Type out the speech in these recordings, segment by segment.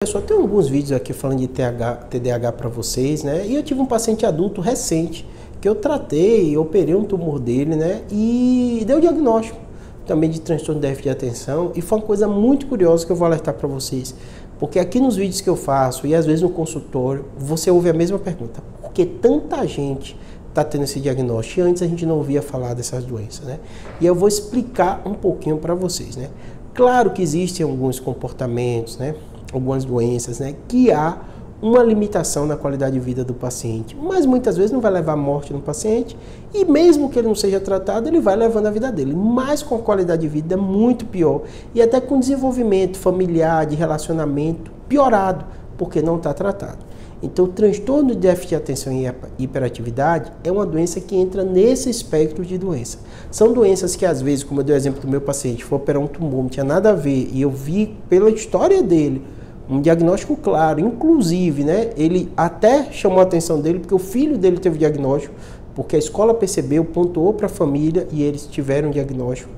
Pessoal, tem alguns vídeos aqui falando de TDAH para vocês, né? E eu tive um paciente adulto recente que eu tratei, operei um tumor dele, né? E deu diagnóstico também de transtorno de déficit de atenção. E foi uma coisa muito curiosa que eu vou alertar para vocês. Porque aqui nos vídeos que eu faço e às vezes no consultório, você ouve a mesma pergunta. Por que tanta gente está tendo esse diagnóstico? E antes a gente não ouvia falar dessas doenças, né? E eu vou explicar um pouquinho para vocês, né? Claro que existem alguns comportamentos, né? Algumas doenças, né, que há uma limitação na qualidade de vida do paciente, mas muitas vezes não vai levar à morte no paciente e mesmo que ele não seja tratado, ele vai levando a vida dele, mas com a qualidade de vida muito pior e até com desenvolvimento familiar, de relacionamento piorado, porque não está tratado. Então, o transtorno de déficit de atenção e hiperatividade é uma doença que entra nesse espectro de doença. São doenças que, às vezes, como eu dei o exemplo do meu paciente, foi operar um tumor, não tinha nada a ver, e eu vi pela história dele um diagnóstico claro, inclusive, né, ele até chamou a atenção dele, porque o filho dele teve diagnóstico, porque a escola percebeu, pontuou para a família e eles tiveram diagnóstico.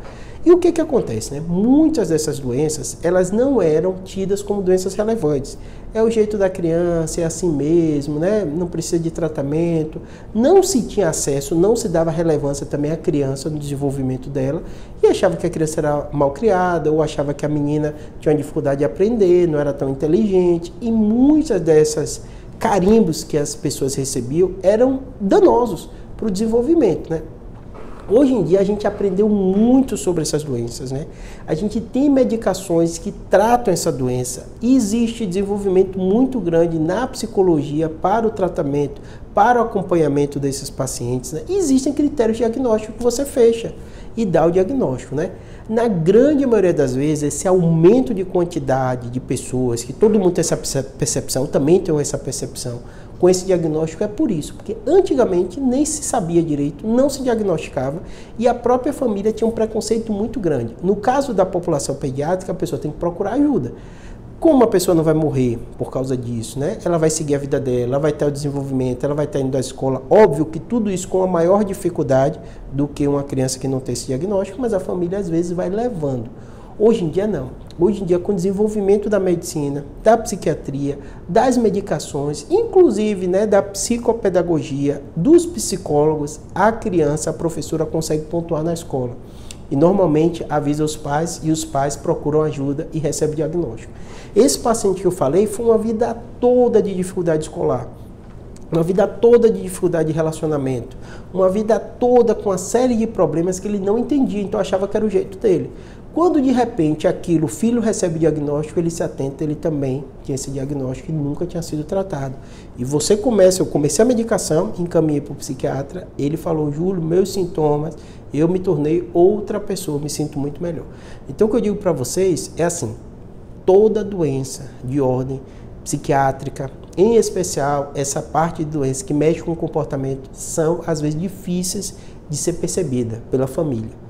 E o que acontece, né? Muitas dessas doenças, elas não eram tidas como doenças relevantes. É o jeito da criança, é assim mesmo, né? Não precisa de tratamento. Não se tinha acesso, não se dava relevância também à criança no desenvolvimento dela e achava que a criança era mal criada ou achava que a menina tinha uma dificuldade de aprender, não era tão inteligente. E muitas dessas carimbos que as pessoas recebiam eram danosos para o desenvolvimento, né? Hoje em dia a gente aprendeu muito sobre essas doenças, né? A gente tem medicações que tratam essa doença e existe desenvolvimento muito grande na psicologia para o tratamento, para o acompanhamento desses pacientes, né? E existem critérios diagnósticos que você fecha e dá o diagnóstico, né? Na grande maioria das vezes, esse aumento de quantidade de pessoas, que todo mundo tem essa percepção, também tem essa percepção, com esse diagnóstico é por isso, porque antigamente nem se sabia direito, não se diagnosticava e a própria família tinha um preconceito muito grande. No caso da população pediátrica, a pessoa tem que procurar ajuda. Como a pessoa não vai morrer por causa disso, né? Ela vai seguir a vida dela, ela vai ter o desenvolvimento, ela vai estar indo à escola. Óbvio que tudo isso com a maior dificuldade do que uma criança que não tem esse diagnóstico, mas a família às vezes vai levando. Hoje em dia não. Hoje em dia, com o desenvolvimento da medicina, da psiquiatria, das medicações, inclusive, né, da psicopedagogia, dos psicólogos, a criança, a professora consegue pontuar na escola. E normalmente avisa os pais e os pais procuram ajuda e recebem diagnóstico. Esse paciente que eu falei foi uma vida toda de dificuldade escolar. Uma vida toda de dificuldade de relacionamento. Uma vida toda com uma série de problemas que ele não entendia, então achava que era o jeito dele. Quando de repente aquilo, o filho recebe o diagnóstico, ele se atenta, ele também tinha esse diagnóstico e nunca tinha sido tratado. E você começa, eu comecei a medicação, encaminhei para o psiquiatra, ele falou, Júlio, meus sintomas, eu me tornei outra pessoa, me sinto muito melhor. Então o que eu digo para vocês é assim, toda doença de ordem psiquiátrica, em especial essa parte de doença que mexe com o comportamento, são às vezes difíceis de ser percebida pela família.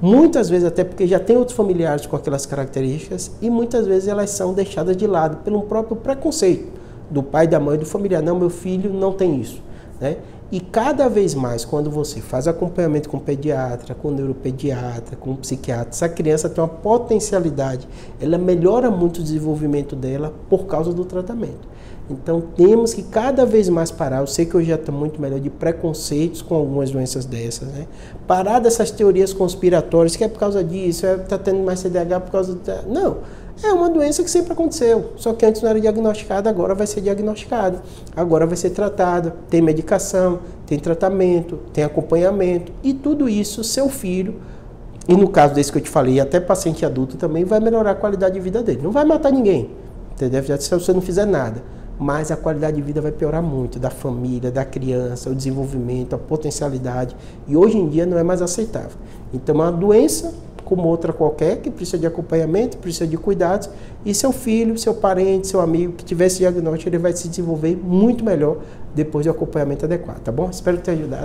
Muitas vezes até porque já tem outros familiares com aquelas características e muitas vezes elas são deixadas de lado pelo próprio preconceito do pai, da mãe, do familiar. Não, meu filho não tem isso, né? E cada vez mais, quando você faz acompanhamento com o pediatra, com o neuropediatra, com o psiquiatra, essa criança tem uma potencialidade, ela melhora muito o desenvolvimento dela por causa do tratamento. Então temos que cada vez mais parar, eu sei que hoje já está muito melhor, de preconceitos com algumas doenças dessas, né? Parar dessas teorias conspiratórias, que é por causa disso, está tendo mais TDAH por causa do... Não, é uma doença que sempre aconteceu, só que antes não era diagnosticada, agora vai ser diagnosticada, agora vai ser tratada, tem medicação, tem tratamento, tem acompanhamento, e tudo isso seu filho, e no caso desse que eu te falei, até paciente adulto também, vai melhorar a qualidade de vida dele, não vai matar ninguém, entendeu? Se você não fizer nada. Mas a qualidade de vida vai piorar muito, da família, da criança, o desenvolvimento, a potencialidade. E hoje em dia não é mais aceitável. Então é uma doença, como outra qualquer, que precisa de acompanhamento, precisa de cuidados. E seu filho, seu parente, seu amigo que tiver esse diagnóstico, ele vai se desenvolver muito melhor depois do acompanhamento adequado, tá bom? Espero ter ajudado.